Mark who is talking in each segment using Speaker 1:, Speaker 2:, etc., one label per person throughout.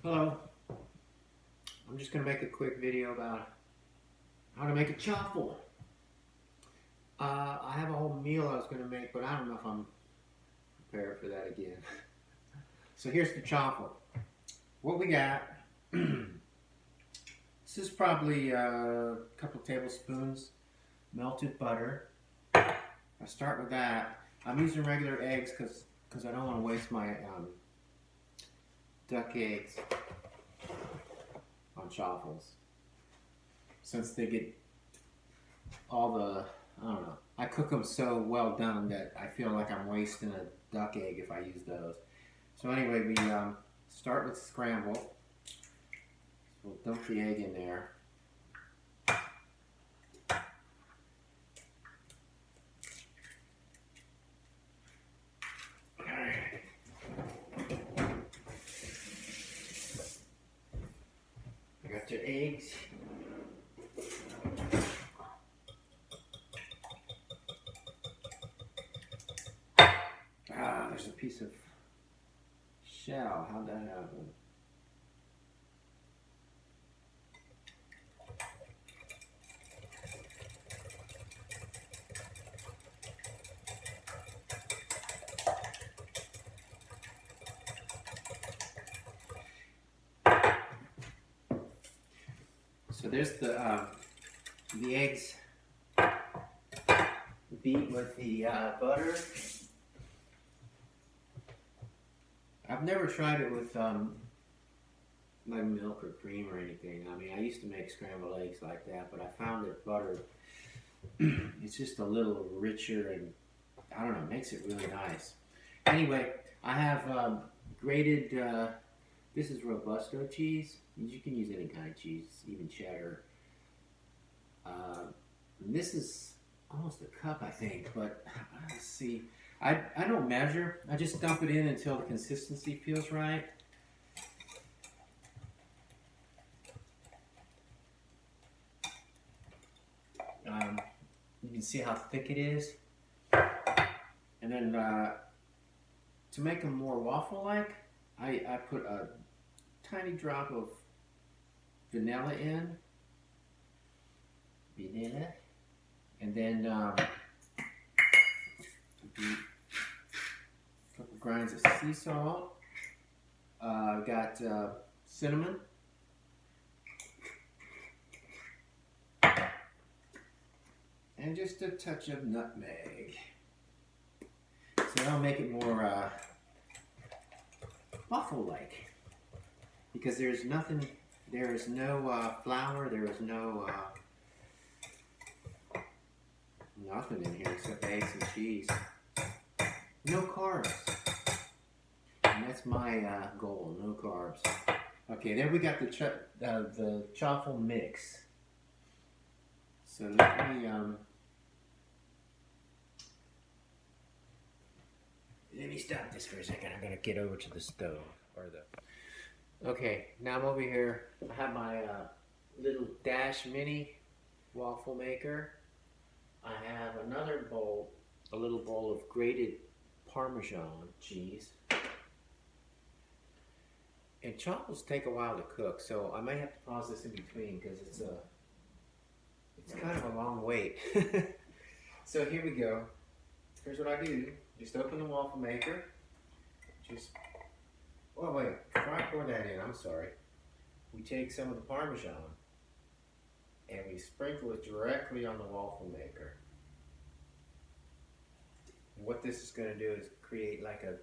Speaker 1: Hello, I'm just going to make a quick video about how to make a chaffle. I have a whole meal I was going to make, but I don't know if I'm prepared for that again. So here's the chaffle. What we got, this is probably a couple tablespoons melted butter. I start with that. I'm using regular eggs because I don't want to waste my duck eggs on chaffles, since they get all the, I don't know, I cook them so well done that I feel like I'm wasting a duck egg if I use those. So anyway, we start with scramble. So we'll dump the egg in there. I got your eggs. There's a piece of shell. How'd that happen? So there's the eggs beat with the butter. I've never tried it with like milk or cream or anything. I mean, I used to make scrambled eggs like that, but I found that butter, it's just a little richer and, I don't know, makes it really nice. Anyway, I have grated, this is Robusto cheese. You can use any kind of cheese, even cheddar. This is almost a cup, I think, but let's see. I don't measure. I just dump it in until the consistency feels right. You can see how thick it is. And then to make them more waffle-like, I put a tiny drop of vanilla in. And then a couple grinds of sea salt. I've got cinnamon. And just a touch of nutmeg. So that'll make it more waffle-like. Because there is no flour, there is no nothing in here except eggs and cheese. No carbs. And that's my goal, no carbs. Okay, there we got the chaffle mix. So let me stop this for a second. I'm gonna get over to the stove Okay, now I'm over here. I have my little Dash Mini waffle maker. I have another bowl, a little bowl of grated Parmesan cheese. And chaffles take a while to cook, so I may have to pause this in between because it's kind of a long wait. So here we go. Here's what I do. Just open the waffle maker. Oh wait, before I pour that in, I'm sorry. We take some of the Parmesan and we sprinkle it directly on the waffle maker. And what this is going to do is create like a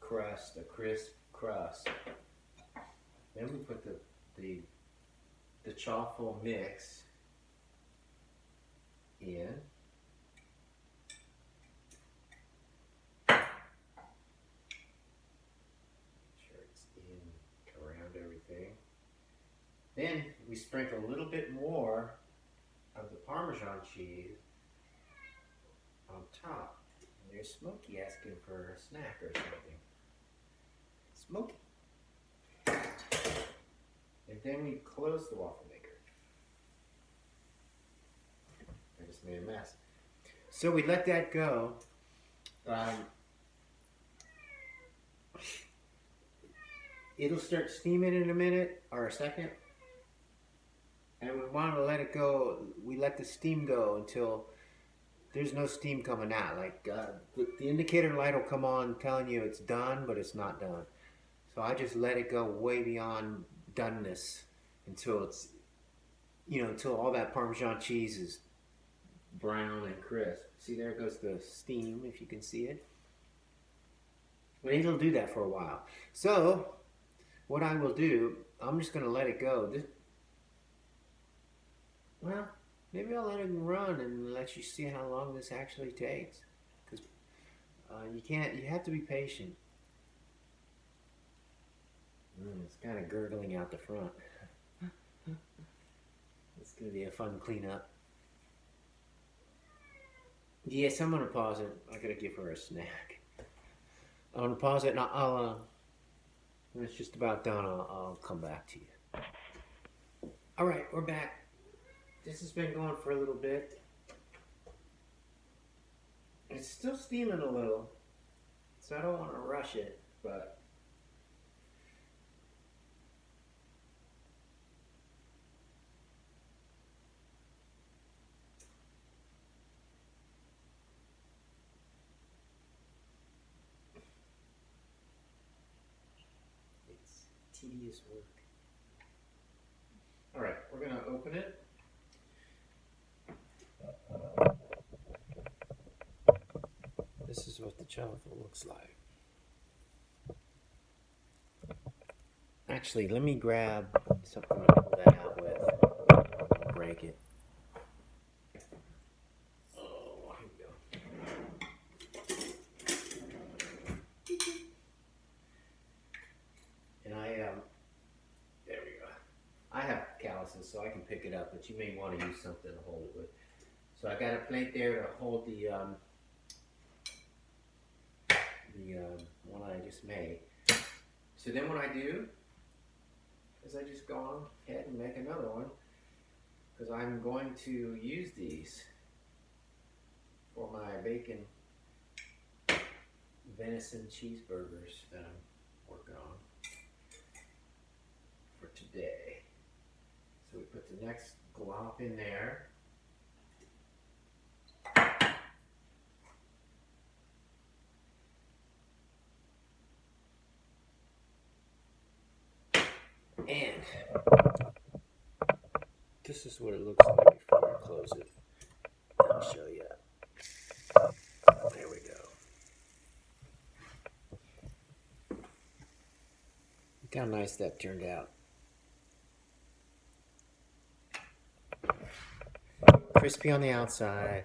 Speaker 1: crust, a crisp crust. Then we put the chaffle mix in. Then we sprinkle a little bit more of the Parmesan cheese on top. And there's Smokey asking for a snack or something. Smokey. And then we close the waffle maker. I just made a mess. So we let that go. it'll start steaming in a minute or a second. And we want to let it go. We let the steam go until there's no steam coming out. Like the indicator light will come on telling you it's done, but it's not done. So I just let it go way beyond doneness until it's, until all that Parmesan cheese is brown and crisp. See, there goes the steam, if you can see it. But it'll do that for a while. So what I will do, I'm just going to let it go. Well, maybe I'll let it run and let you see how long this actually takes. Because you have to be patient. It's kind of gurgling out the front. It's going to be a fun cleanup. Yes, I'm going to pause it. I got to give her a snack. I'm going to pause it and when it's just about done, I'll come back to you. All right, we're back. This has been going for a little bit. It's still steaming a little, so I don't want to rush it, but it's tedious work. All right, we're going to open it. This is what the chaffle looks like. Actually, let me grab something to pull that out with. Break it. Oh, here we go. And there we go. I have calluses, so I can pick it up, but you may want to use something to hold it with. So I got a plate there to hold the one I just made. So then what I do is I just go on ahead and make another one, because I'm going to use these for my bacon venison cheeseburgers that I'm working on for today. So we put the next glop in there. And this is what it looks like before I close it. I'll show you. There we go. Look how nice that turned out. Crispy on the outside.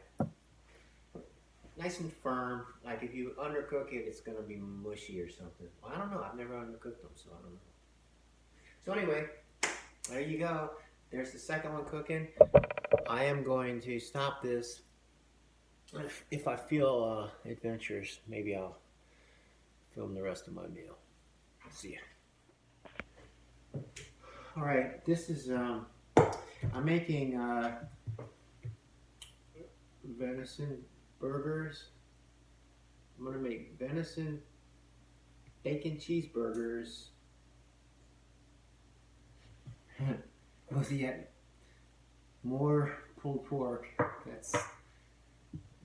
Speaker 1: Nice and firm. Like if you undercook it, it's going to be mushy or something. Well, I don't know. I've never undercooked them, so I don't know. So anyway, there you go. There's the second one cooking. I am going to stop this. If I feel adventurous, maybe I'll film the rest of my meal. See ya. All right, this is I'm making venison burgers. I'm gonna make venison bacon cheeseburgers with yet more pulled pork that's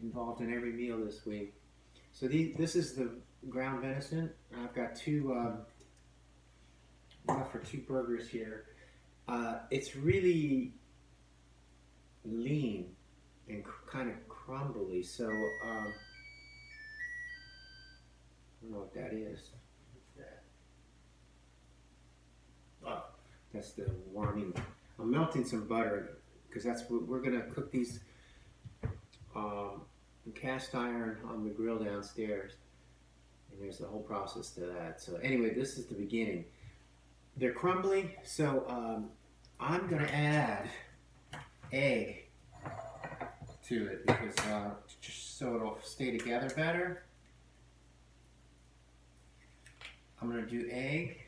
Speaker 1: involved in every meal this week. So this is the ground venison. I've got enough for 2 burgers here. It's really lean and kind of crumbly, so I don't know what that is. What's that? Oh, that's the warming. I'm melting some butter because that's what we're gonna cook these in cast iron on the grill downstairs, and there's the whole process to that. So anyway, this is the beginning. They're crumbly, so I'm gonna add egg to it because just so it'll stay together better. I'm gonna do egg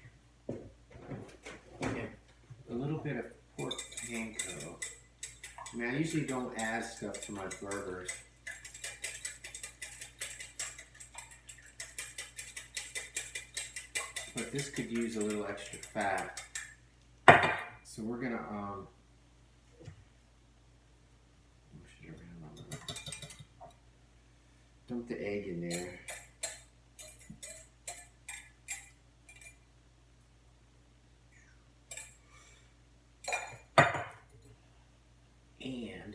Speaker 1: and a little bit of pork panko. I mean, I usually don't add stuff to my burgers. but this could use a little extra fat. So we're gonna push it around a little. Dump the egg in there. And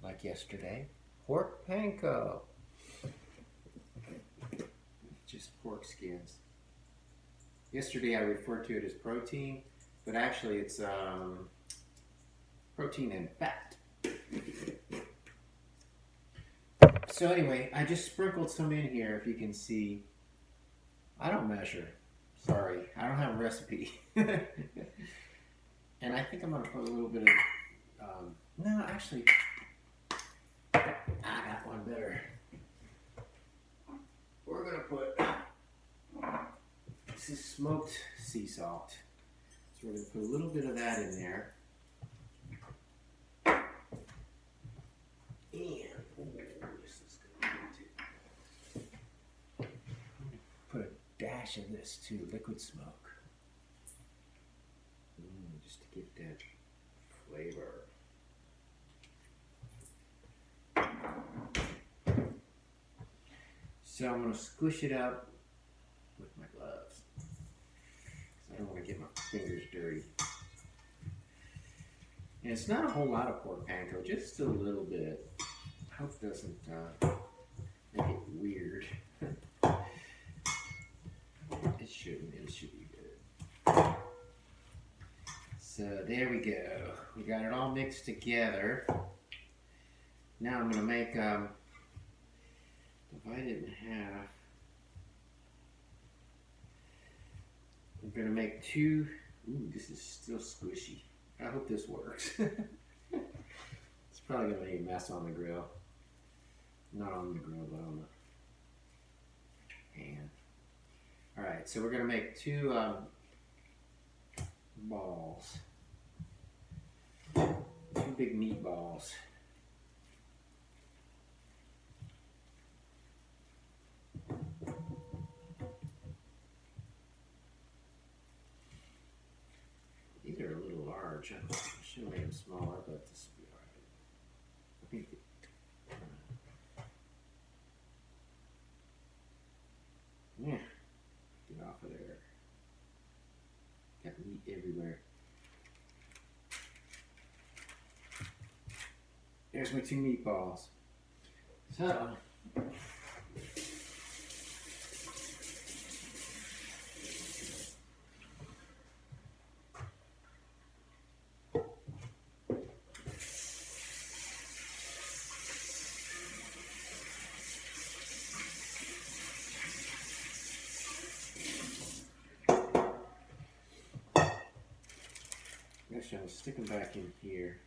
Speaker 1: like yesterday, pork panko. Just pork skins. Yesterday I referred to it as protein, but actually it's protein and fat. So anyway, I just sprinkled some in here, if you can see. I don't measure. Sorry, I don't have a recipe. And I think I'm going to put a little bit of, no, actually, I got one better. We're going to put, this is smoked sea salt. So we're going to put a little bit of that in there. And, this is going to put a dash of this too, liquid smoke. Just to give that flavor. So I'm going to squish it up with my gloves, because I don't want to get my fingers dirty. And it's not a whole lot of pork panko, just a little bit. I hope it doesn't make it weird. It shouldn't, it should be good. So there we go. We got it all mixed together. Now I'm going to make, divide it in half. I'm going to make two, this is still squishy. I hope this works. It's probably going to be a mess on the grill. Not on the grill, but on the pan. Alright, so we're going to make two balls. Two big meatballs. These are a little large. I should have made them smaller, but this will be alright. I think yeah, get off of there. Got meat everywhere. There's my two meatballs. So actually, I'll stick them back in here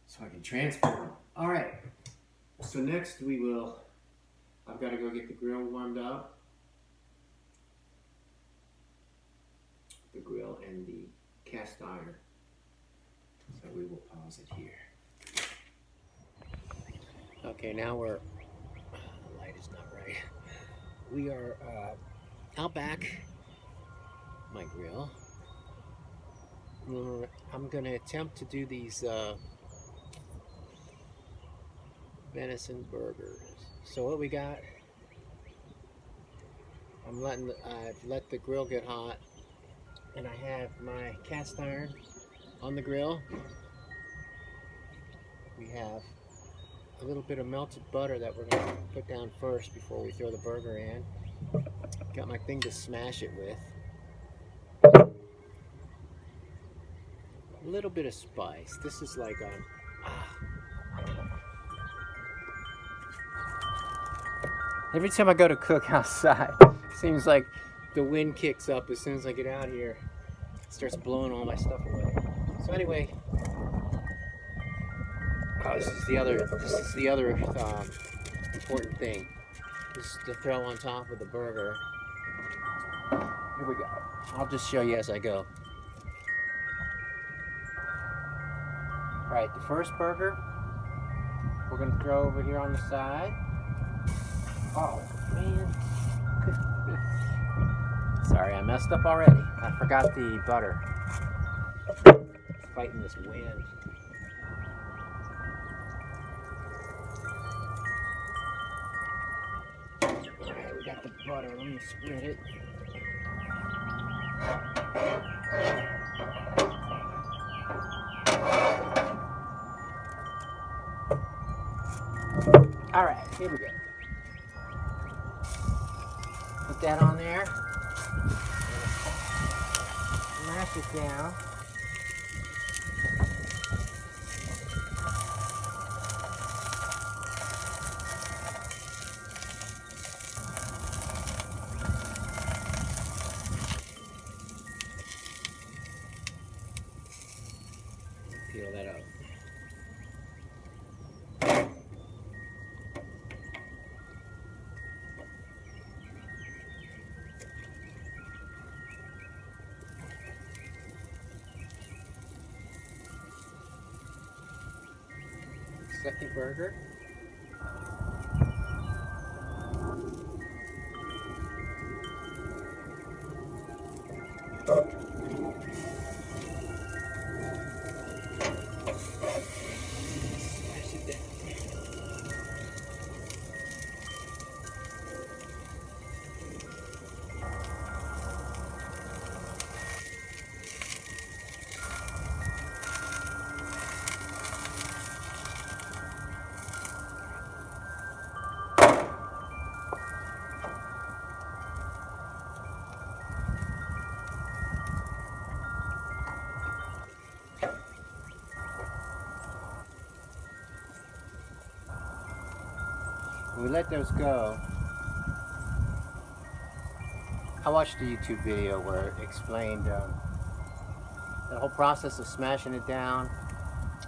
Speaker 1: so I can transport them. All right. So next we will, I've got to go get the grill warmed up. The grill and the cast iron. So we will pause it here. Okay, now we're, the light is not right. We are out back, my grill. I'm going to attempt to do these venison burgers. So what we got, I've let the grill get hot, and I have my cast iron on the grill. We have a little bit of melted butter that we're going to put down first before we throw the burger in. Got my thing to smash it with. A little bit of spice. This is like every time I go to cook outside, it seems like the wind kicks up as soon as I get out here. It starts blowing all my stuff away. So anyway, this is the other important thing. This is to throw on top of the burger. Here we go. I'll just show you as I go. Alright, the first burger we're going to throw over here on the side. Oh, man. Sorry, I messed up already. I forgot the butter. Fighting this wind. Alright, we got the butter. Let me spread it. Alright, here we go. Put that on there. Mash it down. Peel that up. Second burger. Smash it down. When we let those go, I watched a YouTube video where it explained the whole process of smashing it down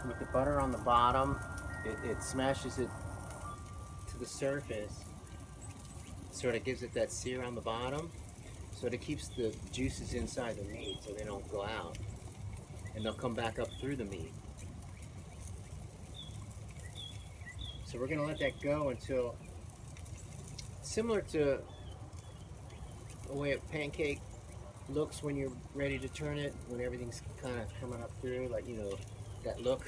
Speaker 1: with the butter on the bottom. It smashes it to the surface, sort of gives it that sear on the bottom, so it keeps the juices inside the meat so they don't go out, and they'll come back up through the meat. So we're gonna let that go until, similar to the way a pancake looks when you're ready to turn it, when everything's kind of coming up through, like, you know, that look.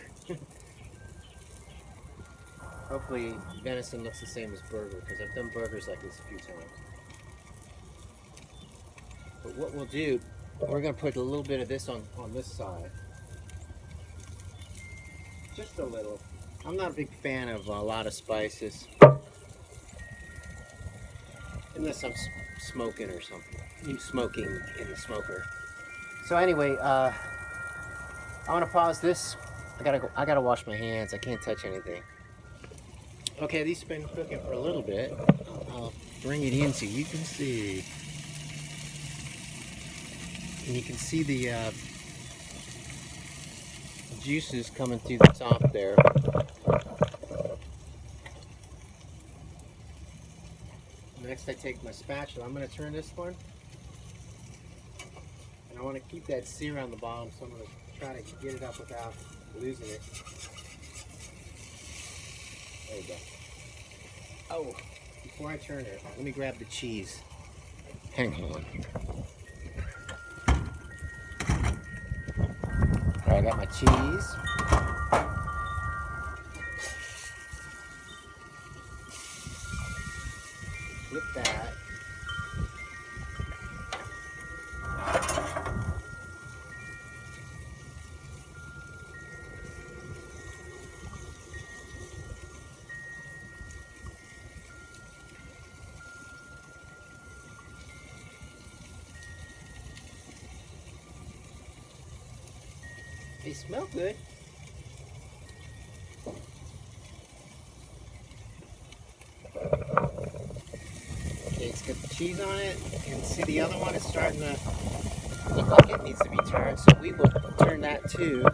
Speaker 1: Hopefully venison looks the same as burger, because I've done burgers like this a few times. But what we'll do, we're gonna put a little bit of this on this side. Just a little. I'm not a big fan of a lot of spices, unless I'm smoking or something. Smoking in the smoker. So anyway, I want to pause this. I gotta wash my hands. I can't touch anything. Okay, these have been cooking for a little bit. I'll bring it in so you can see. And you can see the juices coming through the top there. Next, I take my spatula. I'm going to turn this one, and I want to keep that sear on the bottom, so I'm going to try to get it up without losing it. There you go. Oh, before I turn it, let me grab the cheese. Hang on. All right, I got my cheese. Flip that. They smell good. Okay, it's got the cheese on it. You can see the other one is starting to look like it needs to be turned, so we will turn that too.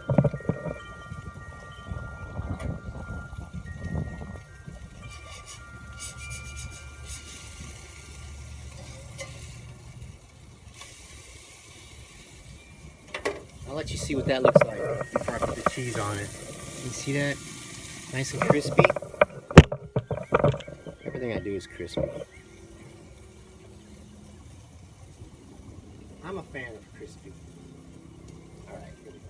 Speaker 1: I'll let you see what that looks like before I put the cheese on it. You see that? Nice and crispy. Everything I do is crispy. I'm a fan of crispy. All right, here we go.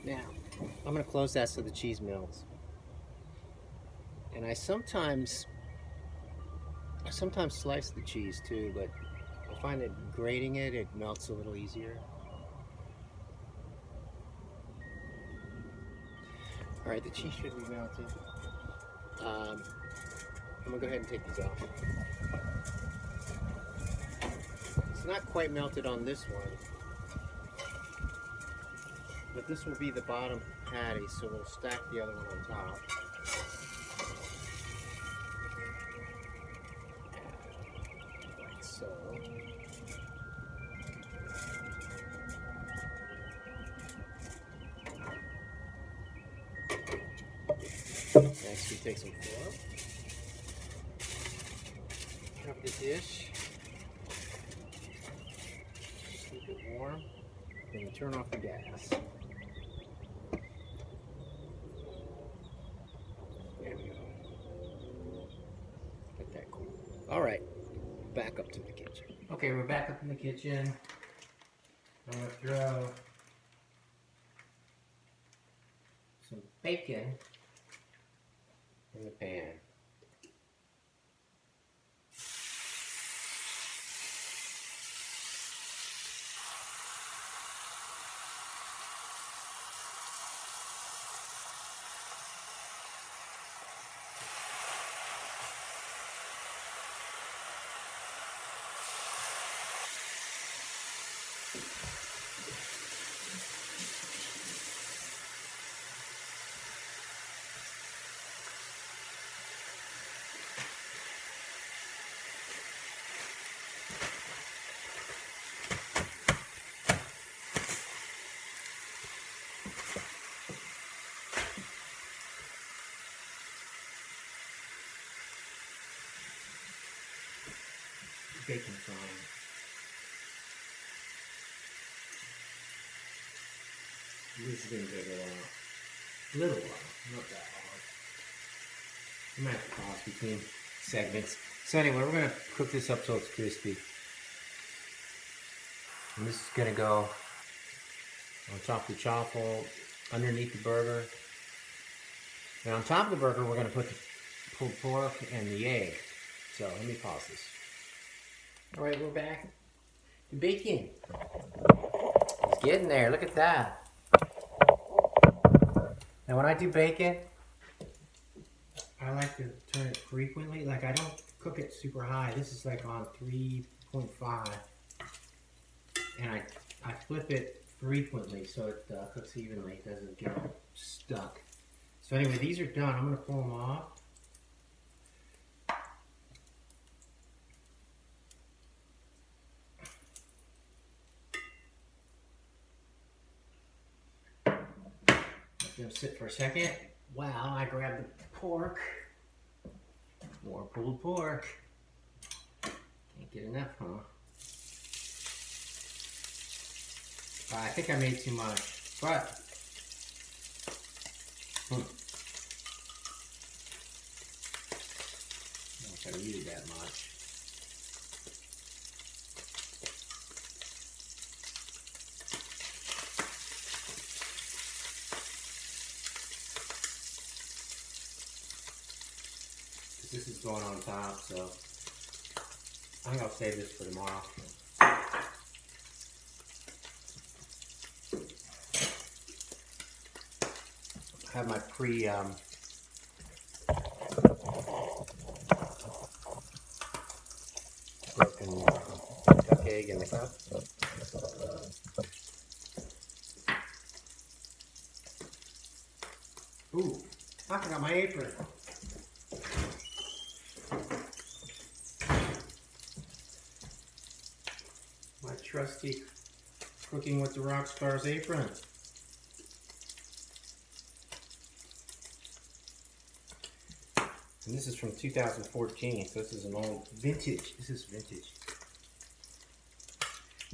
Speaker 1: Now, I'm going to close that so the cheese melts. And I sometimes slice the cheese too, but I find that grating it melts a little easier. All right, the cheese should be melted. I'm gonna go ahead and take these off. It's not quite melted on this one, but this will be the bottom patty, so we'll stack the other one on top. Like so. Next, we take some foil, cover the dish, keep it warm, then we turn off the gas. There we go. Let that cool. All right, back up to the kitchen. Okay, we're back up in the kitchen. I'm gonna throw some bacon in the pan. Bacon frying. This is going to take a little while, not that long. I'm going to have to pause between segments. So anyway, we're going to cook this up so it's crispy. And this is going to go on top of the chaffle, underneath the burger. And on top of the burger, we're going to put the pulled pork and the egg. So let me pause this. All right, we're back. The bacon. It's getting there. Look at that. Now, when I do bacon, I like to turn it frequently. Like, I don't cook it super high. This is like on 3.5. And I flip it frequently so it cooks evenly. It doesn't get stuck. So anyway, these are done. I'm going to pull them off. Let them sit for a second. Wow, I grabbed the pork. More pulled pork. Can't get enough, huh? I think I made too much, but I don't know if I needed that much. This is going on top, so I think I'll save this for tomorrow. I have my broken duck egg in the cup. Ooh, I forgot my apron. My trusty Cooking with the Rock Stars apron. And this is from 2014, so this is an old vintage. This is vintage.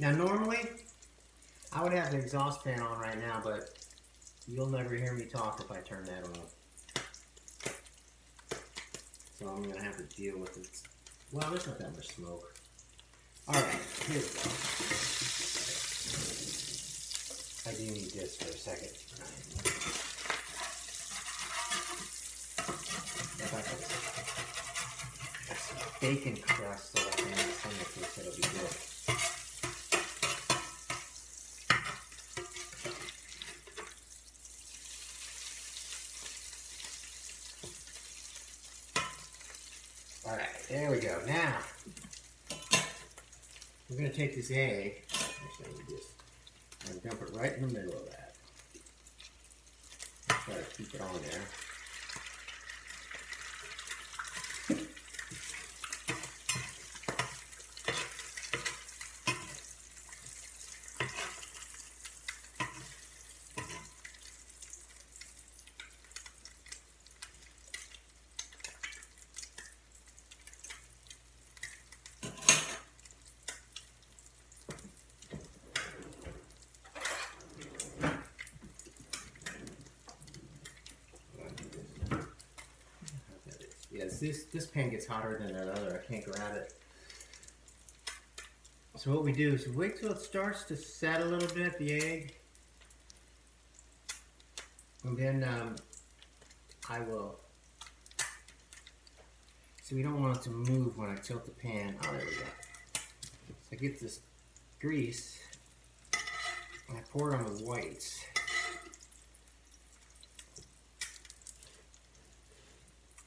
Speaker 1: Now normally, I would have the exhaust fan on right now, but you'll never hear me talk if I turn that on. So I'm gonna have to deal with it. Well, there's not that much smoke. Alright, here we go. I do need this for a second. That's some bacon crust, so I can make some of this. It'll be good. Alright, there we go. Now, we're going to take this egg, and dump it right in the middle of that. Try to keep it on there. Yes, this pan gets hotter than that other. I can't grab it. So what we do is wait till it starts to set a little bit, the egg. And then I will, so we don't want it to move when I tilt the pan. Oh, there we go. So I get this grease, and I pour it on the whites.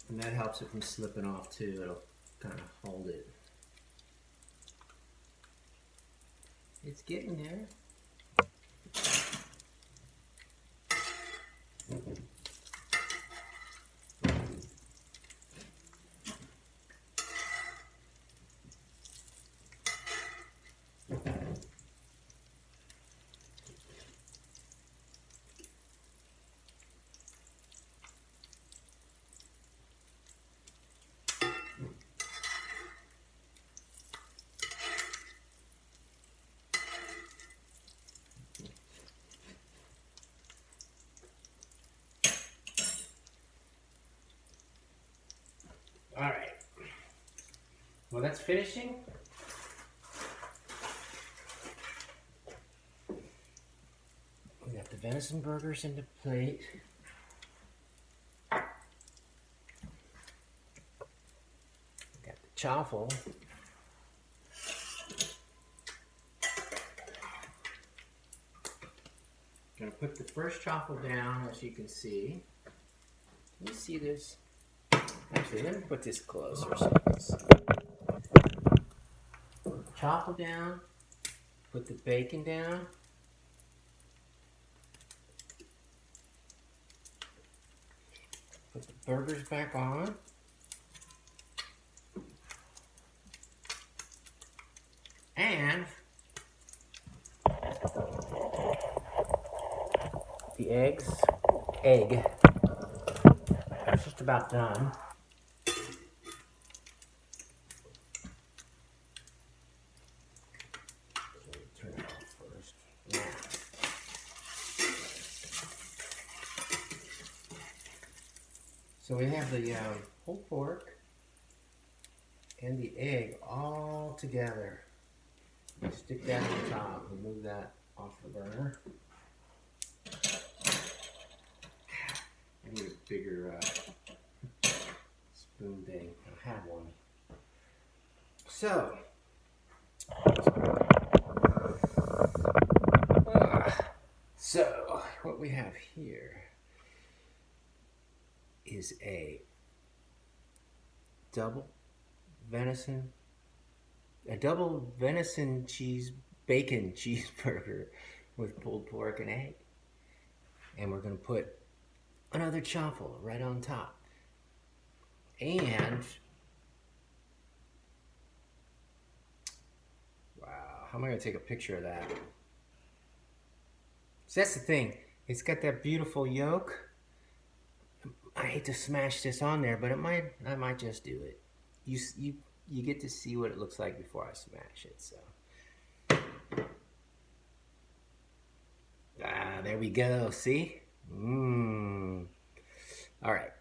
Speaker 1: And that helps it from slipping off too. It'll kind of hold it. It's getting there. All right. Well, that's finishing. We got the venison burgers in the plate. Got the chaffle. Gonna put the first chaffle down, as you can see. Can you see this? Actually, let me put this closer so you can see. Chaffle down. Put the bacon down. Put the burgers back on. And the egg. That's just about done. Turn it off first. Now. So we have the pulled pork and the egg all together. Stick that on top. Remove that off the burner. I need a bigger spoon thing. I have one. So what we have here is a double venison bacon cheeseburger with pulled pork and egg. And we're going to put another chaffle right on top. And wow, how am I going to take a picture of that? So that's the thing. It's got that beautiful yolk. I hate to smash this on there, but I might just do it. You get to see what it looks like before I smash it. So there we go. See? Mmm. All right.